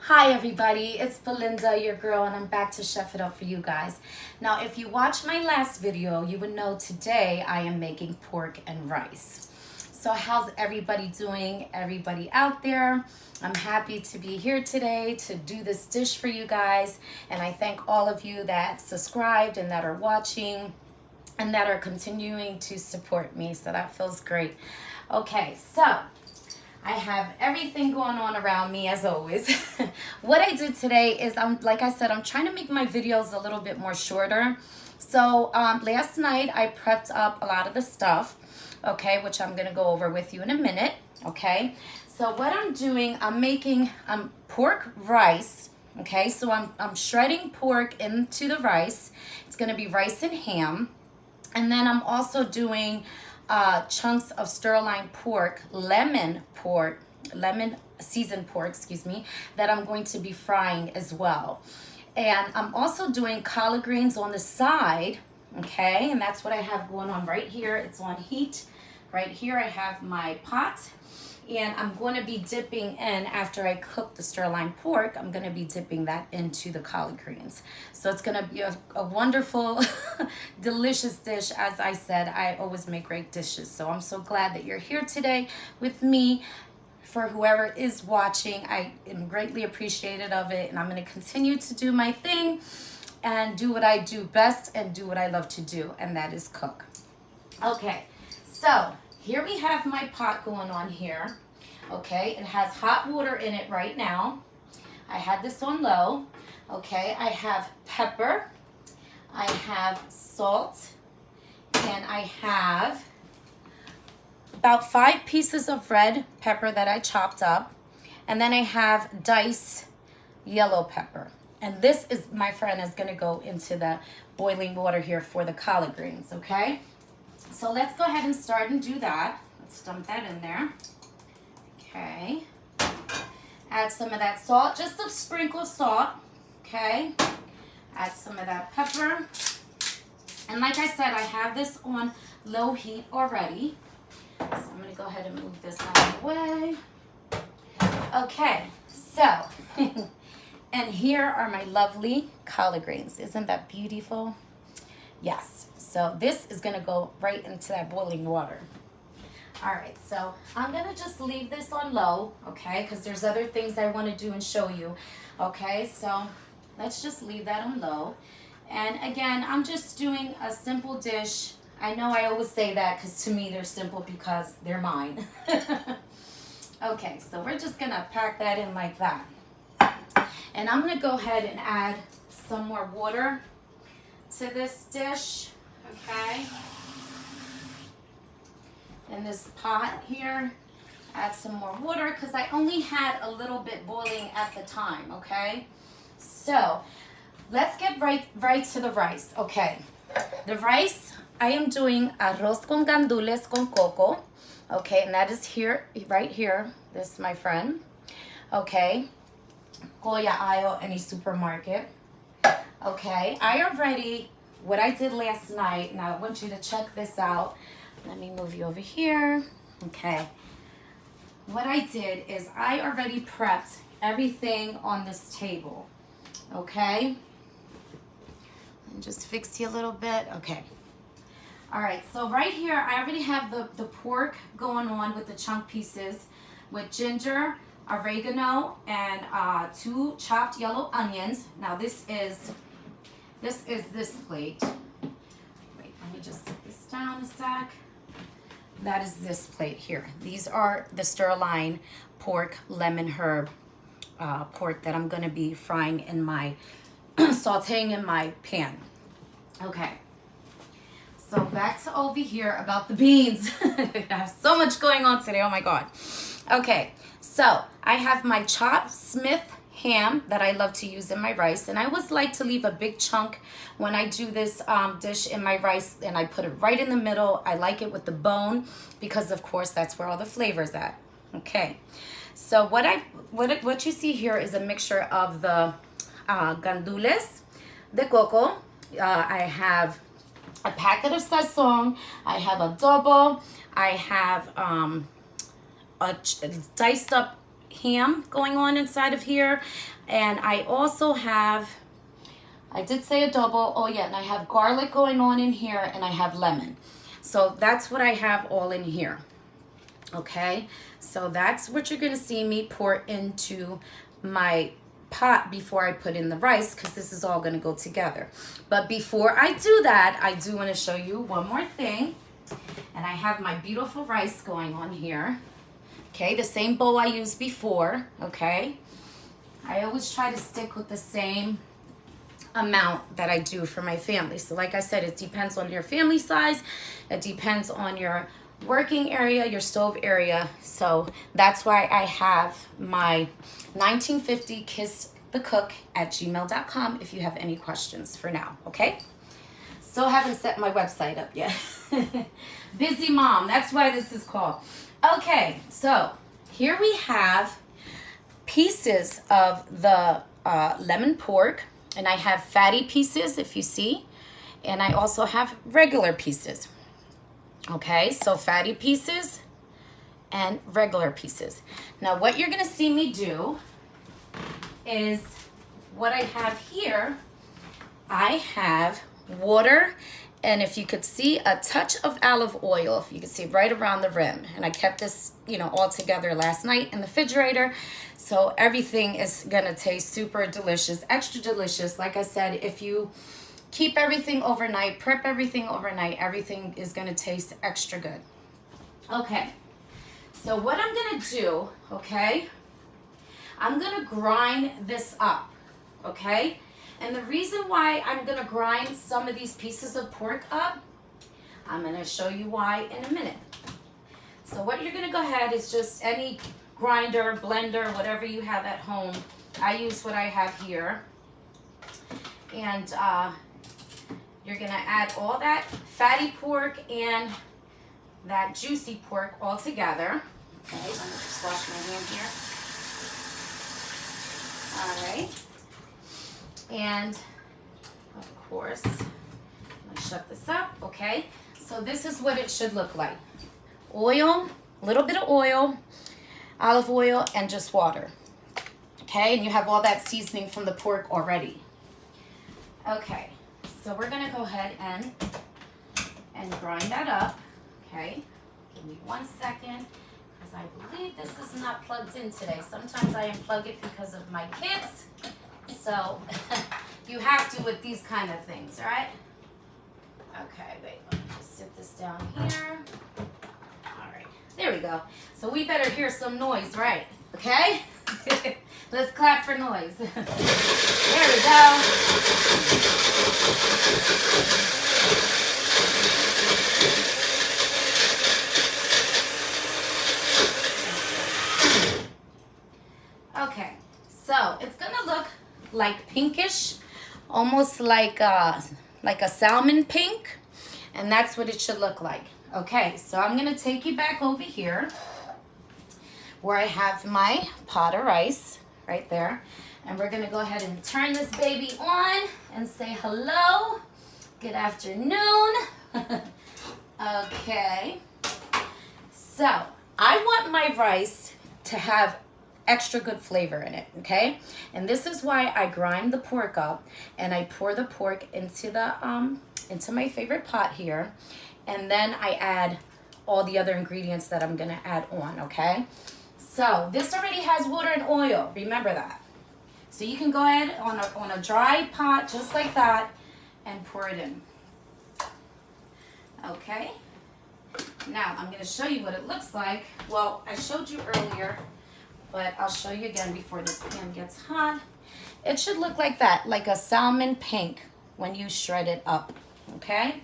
Hi everybody, it's Belinda, your girl, and I'm back to chef it up for you guys. Now, if you watched my last video, you would know today I am making pork and rice. So how's everybody doing? Everybody out there? I'm happy to be here today to do this dish for you guys, and I thank all of you that subscribed and that are watching and that are continuing to support me, so that feels great. Okay, so I have everything going on around me as always. What I did today is, like I said, I'm trying to make my videos a little bit more shorter. So last night I prepped up a lot of the stuff, okay, which I'm gonna go over with you in a minute, okay? So what I'm doing, I'm making pork rice, okay? So I'm shredding pork into the rice. It's gonna be rice and ham. And then I'm also doing chunks of Starline pork, lemon seasoned pork, excuse me, that I'm going to be frying as well. And I'm also doing collard greens on the side, okay? And that's what I have going on right here. It's on heat. Right here I have my pot. And I'm going to be dipping in, after I cook the Starline pork, I'm going to be dipping that into the collard greens. So it's going to be a wonderful, delicious dish. As I said, I always make great dishes. So I'm so glad that you're here today with me. For whoever is watching, I am greatly appreciative of it. And I'm going to continue to do my thing and do what I do best and do what I love to do, and that is cook. Okay, so here we have my pot going on here, okay? It has hot water in it right now. I had this on low, okay? I have pepper, I have salt, and I have about 5 pieces of red pepper that I chopped up, and then I have diced yellow pepper. And this is, my friend, is gonna go into the boiling water here for the collard greens, okay? So let's go ahead and start and do that. Let's dump that in there. Okay. Add some of that salt, just a sprinkle of salt. Okay. Add some of that pepper. And like I said, I have this on low heat already. So I'm going to go ahead and move this out of the way. Okay. So, and here are my lovely collard greens. Isn't that beautiful? Yes. So this is going to go right into that boiling water. All right, so I'm going to just leave this on low, okay, because there's other things I want to do and show you. Okay, so let's just leave that on low. And again, I'm just doing a simple dish. I know I always say that because to me they're simple because they're mine. Okay, so we're just going to pack that in like that. And I'm going to go ahead and add some more water to this dish. Okay, in this pot here, add some more water because I only had a little bit boiling at the time. Okay, so let's get right to the rice. Okay, the rice, I am doing arroz con gandules con coco. Okay, and that is here, right here. This is my friend. Okay, Goya aisle, any supermarket. Okay, I already, what I did last night, now I want you to check this out. Let me move you over here. Okay. What I did is I already prepped everything on this table. Okay. And just fix you a little bit. Okay. All right. So right here, I already have the pork going on with the chunk pieces with ginger, oregano, and 2 chopped yellow onions. Now this is this plate. Wait, let me just set this down a sec. That is this plate here. These are the Starline pork lemon herb pork that I'm gonna be frying in my, sauteing in my pan. Okay, so back to over here about the beans. I have so much going on today, oh my God. Okay, so I have my chopped Smith ham that I love to use in my rice, and I always like to leave a big chunk when I do this dish in my rice, and I put it right in the middle. I like it with the bone because of course that's where all the flavor's at. Okay, so what you see here is a mixture of the gandules de coco. I have a packet of sazon, I have adobo, I have a diced up ham going on inside of here. And I also have, I did say adobo. Oh yeah, and I have garlic going on in here, and I have lemon. So that's what I have all in here. Okay, so that's what you're gonna see me pour into my pot before I put in the rice, because this is all gonna go together. But before I do that, I do want to show you one more thing. And I have my beautiful rice going on here. Okay, the same bowl I used before. Okay, I always try to stick with the same amount that I do for my family. So like I said, it depends on your family size. It depends on your working area, your stove area. So that's why I have my 1950kissthecook@gmail.com if you have any questions for now. Okay, still haven't set my website up yet. Busy mom, that's why this is called. Okay, so here we have pieces of the lemon pork, and I have fatty pieces, if you see, and I also have regular pieces. Okay, so fatty pieces and regular pieces. Now what you're gonna see me do is what I have here. I have water, and if you could see, a touch of olive oil, if you could see, right around the rim. And I kept this, you know, all together last night in the refrigerator. So everything is gonna taste super delicious, extra delicious. Like I said, if you keep everything overnight, prep everything overnight, everything is gonna taste extra good. Okay, so what I'm gonna do, okay, I'm gonna grind this up, okay? And the reason why I'm gonna grind some of these pieces of pork up, I'm gonna show you why in a minute. So what you're gonna go ahead is just any grinder, blender, whatever you have at home. I use what I have here. And you're gonna add all that fatty pork and that juicy pork all together. Okay, let me just wash my hand here. All right. And of course, I'm gonna shut this up, okay? So this is what it should look like. Oil, a little bit of oil, olive oil, and just water. Okay, and you have all that seasoning from the pork already. Okay, so we're gonna go ahead and grind that up, okay? Give me 1 second, because I believe this is not plugged in today. Sometimes I unplug it because of my kids. So you have to with these kind of things, all right? Okay, wait, let me just sit this down here. All right, there we go. So we better hear some noise, right? Okay? Let's clap for noise. There we go. Okay, so it's gonna look like pinkish, almost like a salmon pink, and that's what it should look like. Okay, so I'm gonna take you back over here where I have my pot of rice right there, and we're gonna go ahead and turn this baby on and say hello, good afternoon. Okay, so I want my rice to have extra good flavor in it, okay? And this is why I grind the pork up and I pour the pork into the into my favorite pot here, and then I add all the other ingredients that I'm gonna add on, okay? So this already has water and oil, remember that. So you can go ahead on a dry pot just like that and pour it in. Okay, now I'm gonna show you what it looks like. Well, I showed you earlier, but I'll show you again before this pan gets hot. It should look like that, like a salmon pink when you shred it up, okay?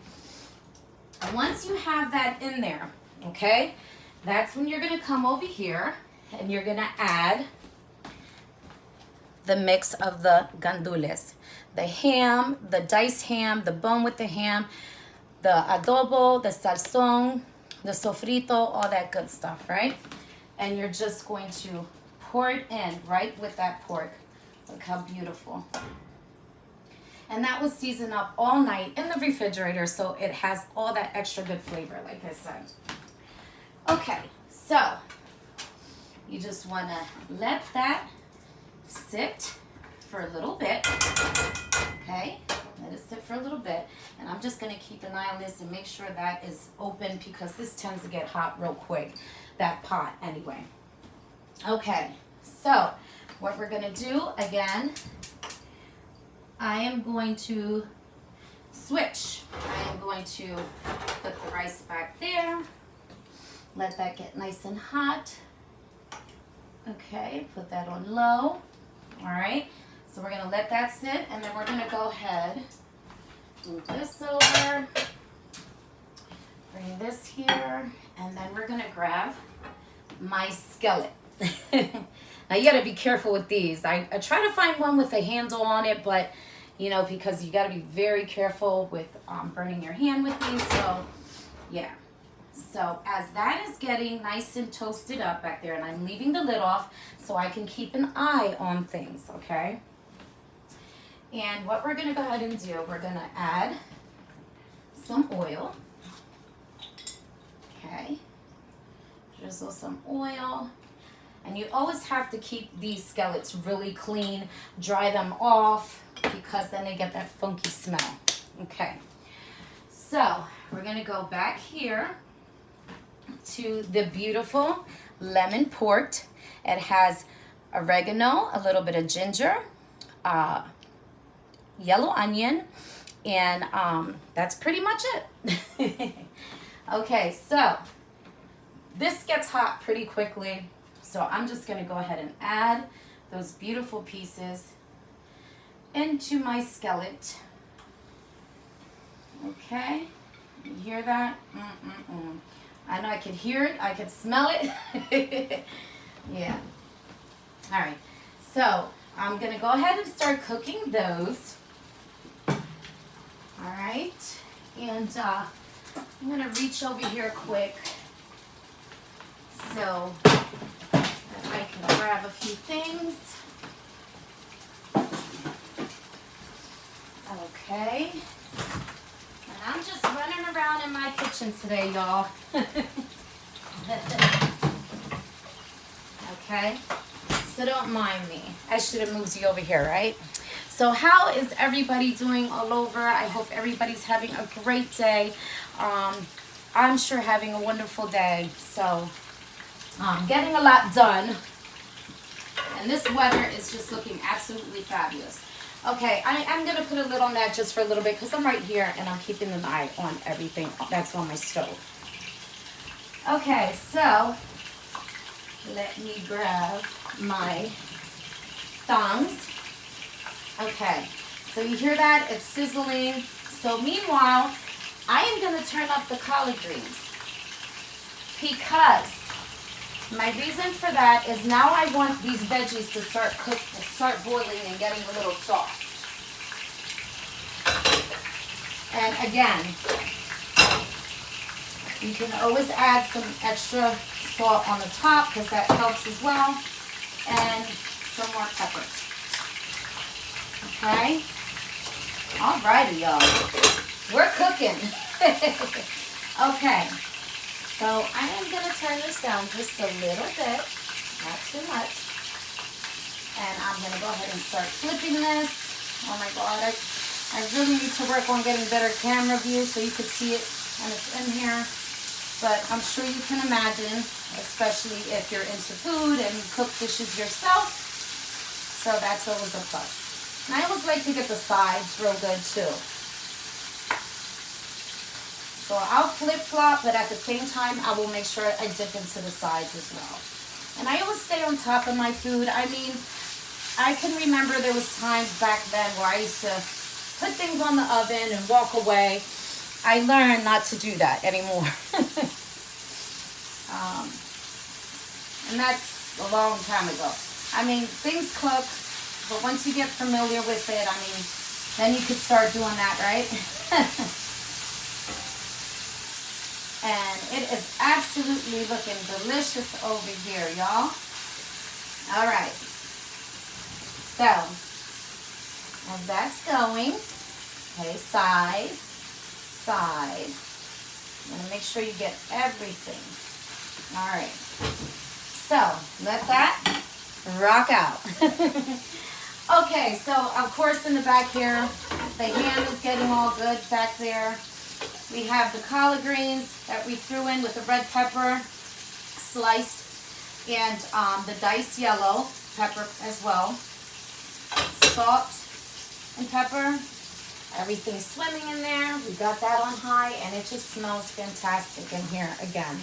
And once you have that in there, okay, that's when you're gonna come over here and you're gonna add the mix of the gandules. The ham, the diced ham, the bone with the ham, the adobo, the salsón, the sofrito, all that good stuff, right? And you're just going to pour it in right with that pork. Look how beautiful. And that was seasoned up all night in the refrigerator, so it has all that extra good flavor, like I said. Okay, so You just want to let that sit for a little bit. Okay, let it sit for a little bit. And I'm just going to keep an eye on this and make sure that is open because this tends to get hot real quick, that pot anyway. Okay, so what we're going to do again, I am going to switch. I am going to put the rice back there. Let that get nice and hot. Okay, put that on low. All right, so we're gonna let that sit, and then we're gonna go ahead, move this over, bring this here, and then we're gonna grab my skillet. Now you gotta be careful with these. I try to find one with a handle on it, but you know, because you gotta be very careful with burning your hand with these, so yeah. So as that is getting nice and toasted up back there, and I'm leaving the lid off so I can keep an eye on things, okay? And what we're gonna go ahead and do, we're gonna add some oil, okay? Drizzle some oil. And you always have to keep these skillets really clean, dry them off, because then they get that funky smell, okay? So we're gonna go back here to the beautiful lemon pork. It has oregano, a little bit of ginger, yellow onion, and that's pretty much it. Okay, so this gets hot pretty quickly, so I'm just going to go ahead and add those beautiful pieces into my skillet. Okay, you hear that? I know I could hear it, I could smell it. Yeah. All right, so I'm gonna go ahead and start cooking those. All right, and I'm gonna reach over here quick so that I can grab a few things. Okay. I'm just running around in my kitchen today, y'all. Okay, so don't mind me. I should have moved you over here, right? So how is everybody doing all over? I hope everybody's having a great day. I'm sure having a wonderful day. So getting a lot done. And this weather is just looking absolutely fabulous. Okay, I'm going to put a lid on that just for a little bit because I'm right here and I'm keeping an eye on everything that's on my stove. Okay, so let me grab my tongs. Okay, so you hear that? It's sizzling. So meanwhile, I am going to turn up the collard greens because my reason for that is now I want these veggies to start boiling and getting a little soft. And again, you can always add some extra salt on the top because that helps as well. And some more pepper. Okay? Alrighty, y'all. We're cooking. Okay. So I am going to turn this down just a little bit, not too much. And I'm going to go ahead and start flipping this. Oh my God, I really need to work on getting better camera view so you could see it when it's in here. But I'm sure you can imagine, especially if you're into food and you cook dishes yourself. So that's always a plus. And I always like to get the sides real good too. So I'll flip-flop, but at the same time, I will make sure I dip into the sides as well. And I always stay on top of my food. I mean, I can remember there was times back then where I used to put things on the oven and walk away. I learned not to do that anymore. And that's a long time ago. I mean, things cook, but once you get familiar with it, I mean, then you could start doing that, right? And it is absolutely looking delicious over here, y'all. All right. So, as that's going, okay, side, side. I'm going to make sure you get everything. All right. So let that rock out. Okay, so of course in the back here, the ham is getting all good back there. We have the collard greens that we threw in with the red pepper sliced and the diced yellow pepper as well. Salt and pepper. Everything's swimming in there. We got that on high and it just smells fantastic in here again.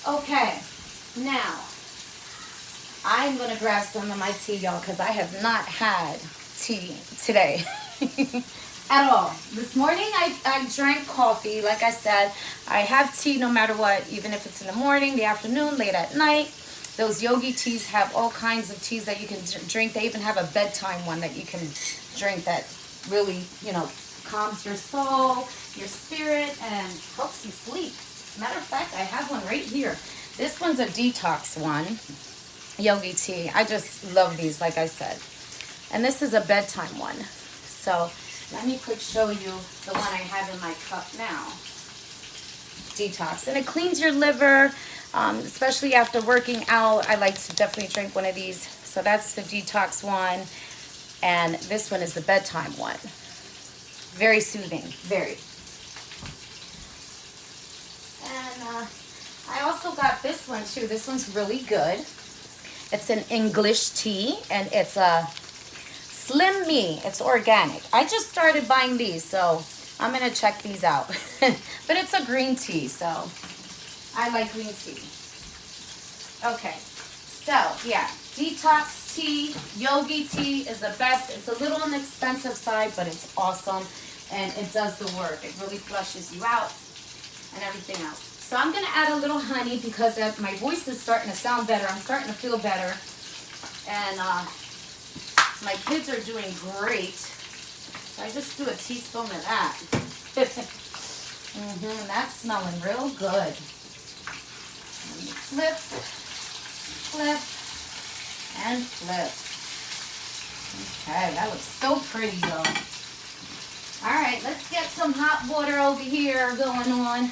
Okay, now I'm going to grab some of my tea, y'all, because I have not had tea today at all. This morning I drank coffee. Like I said, I have tea no matter what, even if it's in the morning, the afternoon, late at night. Those yogi teas have all kinds of teas that you can drink. They even have a bedtime one that you can drink that really, you know, calms your soul, your spirit, and helps you sleep. Matter of fact, I have one right here. This one's a detox one, yogi tea. I just love these, like I said. And this is a bedtime one. So let me quick show you the one I have in my cup now. Detox. And it cleans your liver, especially after working out. I like to definitely drink one of these. So that's the detox one. And this one is the bedtime one. Very soothing, very. And I also got this one too. This one's really good. It's an English tea and it's a Slim Me. It's organic. I just started buying these, so I'm going to check these out. But it's a green tea, so I like green tea. Okay, so yeah, detox tea, yogi tea is the best. It's a little on the expensive side, but it's awesome and it does the work. It really flushes you out and everything else. So I'm going to add a little honey because my voice is starting to sound better. I'm starting to feel better. And my kids are doing great. So I just do a teaspoon of that. That's smelling real good. Let me flip, flip, and flip. Okay, that looks so pretty though. Alright, let's get some hot water over here going on.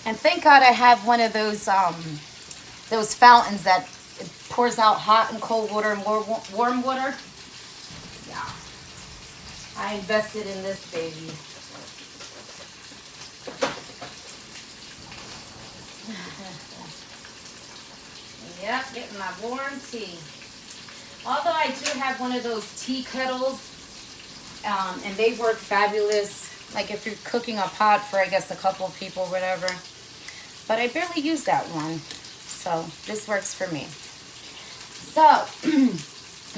And thank God I have one of those fountains that it pours out hot and cold water and warm water. Yeah. I invested in this baby. Yep, getting my warm tea. Although I do have one of those tea kettles, and they work fabulous. Like if you're cooking a pot for, I guess, a couple of people, whatever. But I barely use that one. So this works for me. So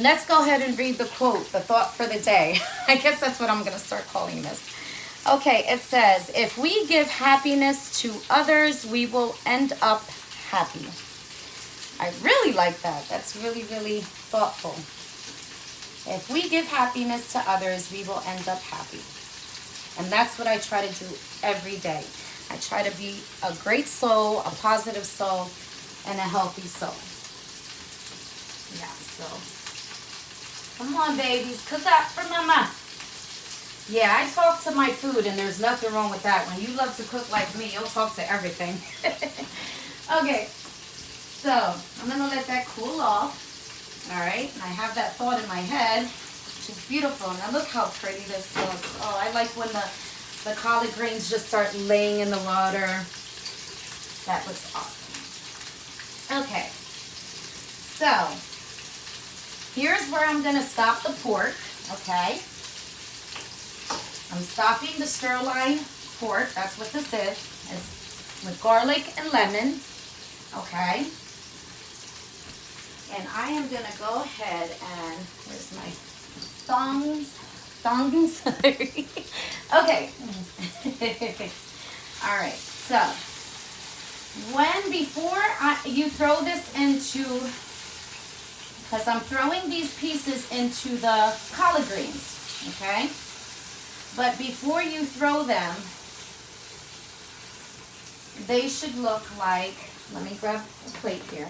let's go ahead and read the quote, the thought for the day. I guess that's what I'm going to start calling this. Okay, it says, if we give happiness to others, we will end up happy. I really like that. That's really, really thoughtful. If we give happiness to others, we will end up happy. And that's what I try to do every day. I try to be a great soul, a positive soul, and a healthy soul. Yeah, so come on, babies, cook up for mama. Yeah, I talk to my food, and there's nothing wrong with that. When you love to cook like me, you'll talk to everything. Okay, so I'm going to let that cool off. All right, and I have that thought in my head, which is beautiful. Now look how pretty this looks. Oh, I like when the collard greens just start laying in the water. That looks awesome. Okay, so here's where I'm going to stop the pork, okay? I'm stopping the Starline pork. That's what this is. It's with garlic and lemon, okay? And I am going to go ahead and, where's my thongs? Thongs? Okay. All right. So, before you throw this into, because I'm throwing these pieces into the collard greens, okay? But before you throw them, they should look like, let me grab a plate here.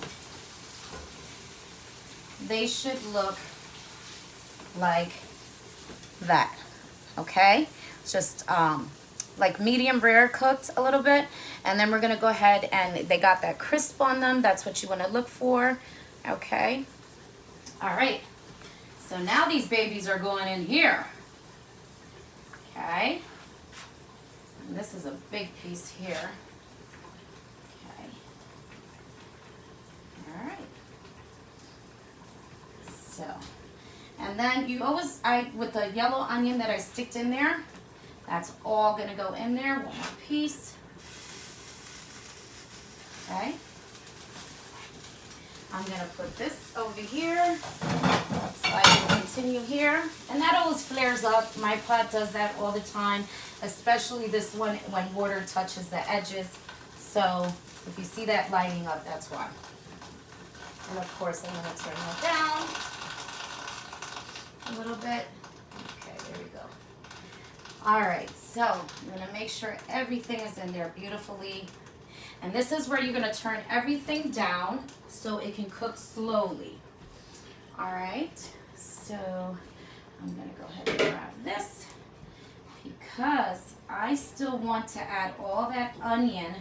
They should look like that, okay? Just like medium rare cooked a little bit. And then we're gonna go ahead and they got that crisp on them. That's what you wanna look for, okay? All right, so now these babies are going in here, okay? And this is a big piece here, okay? All right. So, and then you always, with the yellow onion that I sticked in there, that's all gonna go in there, one more piece. Okay. I'm gonna put this over here so I can continue here. And that always flares up. My pot does that all the time, especially this one when water touches the edges. So if you see that lighting up, that's why. And of course I'm gonna turn that down a little bit. Okay, there we go. All right, so I'm gonna make sure everything is in there beautifully. And this is where you're gonna turn everything down so it can cook slowly. All right, so I'm gonna go ahead and grab this because I still want to add all that onion